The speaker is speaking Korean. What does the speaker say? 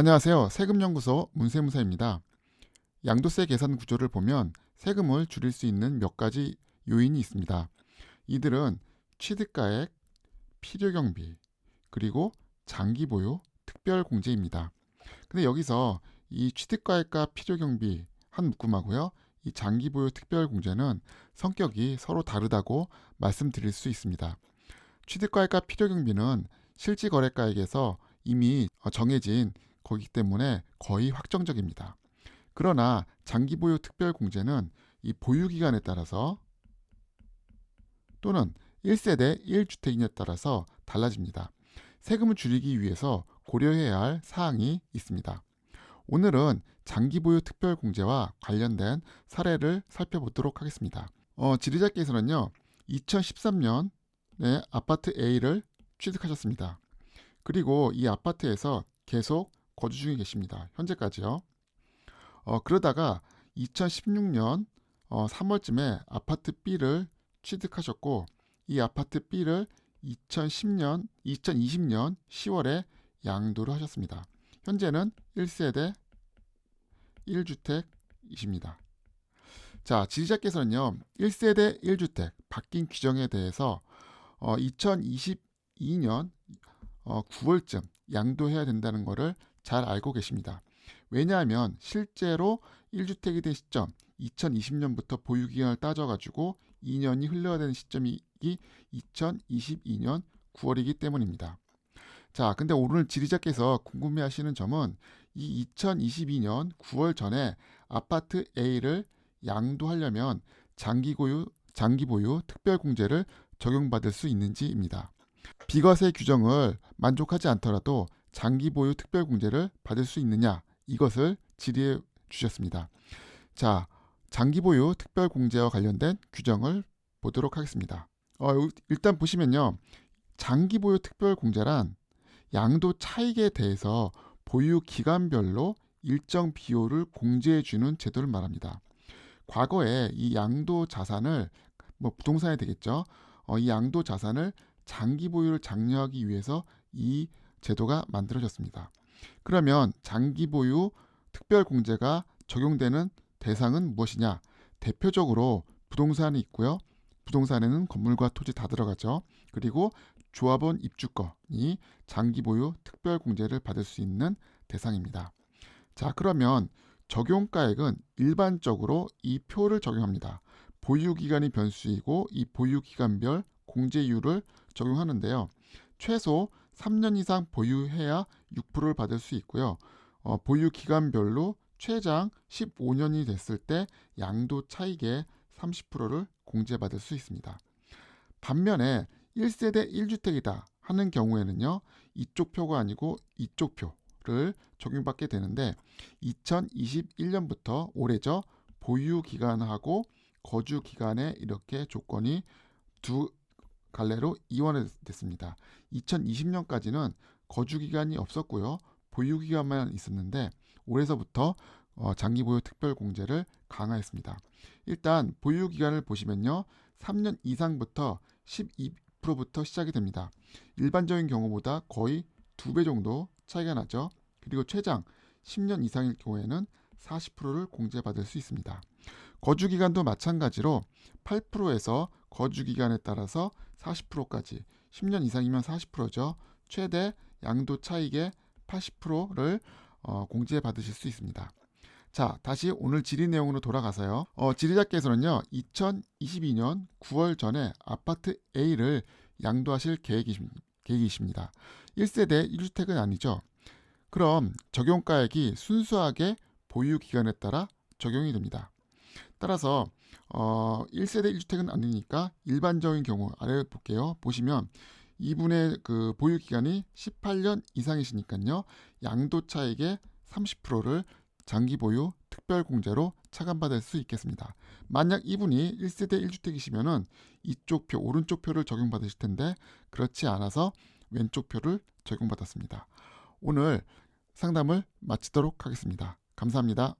안녕하세요. 세금연구소 문세무사입니다. 양도세 계산 구조를 보면 세금을 줄일 수 있는 몇 가지 요인이 있습니다. 이들은 취득가액, 필요경비, 그리고 장기보유, 특별공제입니다. 근데 여기서 이 취득가액과 필요경비 한 묶음하고요. 이 장기보유 특별공제는 성격이 서로 다르다고 말씀드릴 수 있습니다. 취득가액과 필요경비는 실질거래가액에서 이미 정해진 거기 때문에 거의 확정적입니다. 그러나 장기보유 특별공제는 이 보유기간에 따라서 또는 1세대 1주택인에 따라서 달라집니다. 세금을 줄이기 위해서 고려해야 할 사항이 있습니다. 오늘은 장기보유 특별공제와 관련된 사례를 살펴보도록 하겠습니다. 지리자께서는요, 2013년에 아파트 A를 취득하셨습니다. 그리고 이 아파트에서 계속 거주 중에 계십니다. 현재까지요. 그러다가 2016년 3월쯤에 아파트 B를 취득하셨고, 이 아파트 B를 2020년 10월에 양도를 하셨습니다. 현재는 1세대 1주택이십니다. 자, 지지자께서는요, 1세대 1주택 바뀐 규정에 대해서 2022년 9월쯤 양도해야 된다는 것을 잘 알고 계십니다. 왜냐하면 실제로 1주택이 된 시점 2020년부터 보유기간을 따져가지고 2년이 흘러야 되는 시점이 2022년 9월이기 때문입니다. 자, 근데 오늘 지리자께서 궁금해하시는 점은 이 2022년 9월 전에 아파트 A를 양도하려면 장기보유 특별공제를 적용받을 수 있는지입니다. 비과세 규정을 만족하지 않더라도 장기보유 특별공제를 받을 수 있느냐, 이것을 질의해 주셨습니다. 자, 장기보유 특별공제와 관련된 규정을 보도록 하겠습니다. 일단 보시면요, 장기보유 특별공제란 양도 차익에 대해서 보유 기간별로 일정 비율을 공제해 주는 제도를 말합니다. 과거에 이 양도 자산을 부동산이 되겠죠. 이 양도 자산을 장기 보유를 장려하기 위해서 이 제도가 만들어졌습니다. 그러면 장기 보유 특별 공제가 적용되는 대상은 무엇이냐? 대표적으로 부동산이 있고요. 부동산에는 건물과 토지 다 들어가죠. 그리고 조합원 입주권이 장기 보유 특별 공제를 받을 수 있는 대상입니다. 자, 그러면 적용가액은 일반적으로 이 표를 적용합니다. 보유기간이 변수이고 이 보유기간별 공제율을 적용하는데요. 최소 3년 이상 보유해야 6%를 받을 수 있고요. 보유기간별로 최장 15년이 됐을 때 양도 차익의 30%를 공제받을 수 있습니다. 반면에 1세대 1주택이다 하는 경우에는요. 이쪽 표가 아니고 이쪽 표를 적용받게 되는데 2021년부터 올해죠. 보유기간하고 거주기간에 이렇게 조건이 두 갈래로 이완이 됐습니다. 2020년까지는 거주기간이 없었고요. 보유기간만 있었는데 올해서부터 장기보유 특별공제를 강화했습니다. 일단 보유기간을 보시면요. 3년 이상부터 12%부터 시작이 됩니다. 일반적인 경우보다 거의 2배 정도 차이가 나죠. 그리고 최장 10년 이상일 경우에는 40%를 공제받을 수 있습니다. 거주기간도 마찬가지로 8%에서 거주기간에 따라서 40%까지 10년 이상이면 40%죠. 최대 양도 차익의 80%를 공제받으실 수 있습니다. 자, 다시 오늘 질의 내용으로 돌아가서요. 질의자께서는요, 2022년 9월 전에 아파트 A를 양도하실 계획이십니다. 1세대 1주택은 아니죠. 그럼 적용가액이 순수하게 보유기간에 따라 적용이 됩니다. 따라서 1세대 1주택은 아니니까 일반적인 경우 아래 볼게요. 보시면 이분의 그 보유 기간이 18년 이상이시니까요. 양도 차익의 30%를 장기 보유 특별 공제로 차감받을 수 있겠습니다. 만약 이분이 1세대 1주택이시면은 이쪽 표, 오른쪽 표를 적용받으실 텐데 그렇지 않아서 왼쪽 표를 적용받았습니다. 오늘 상담을 마치도록 하겠습니다. 감사합니다.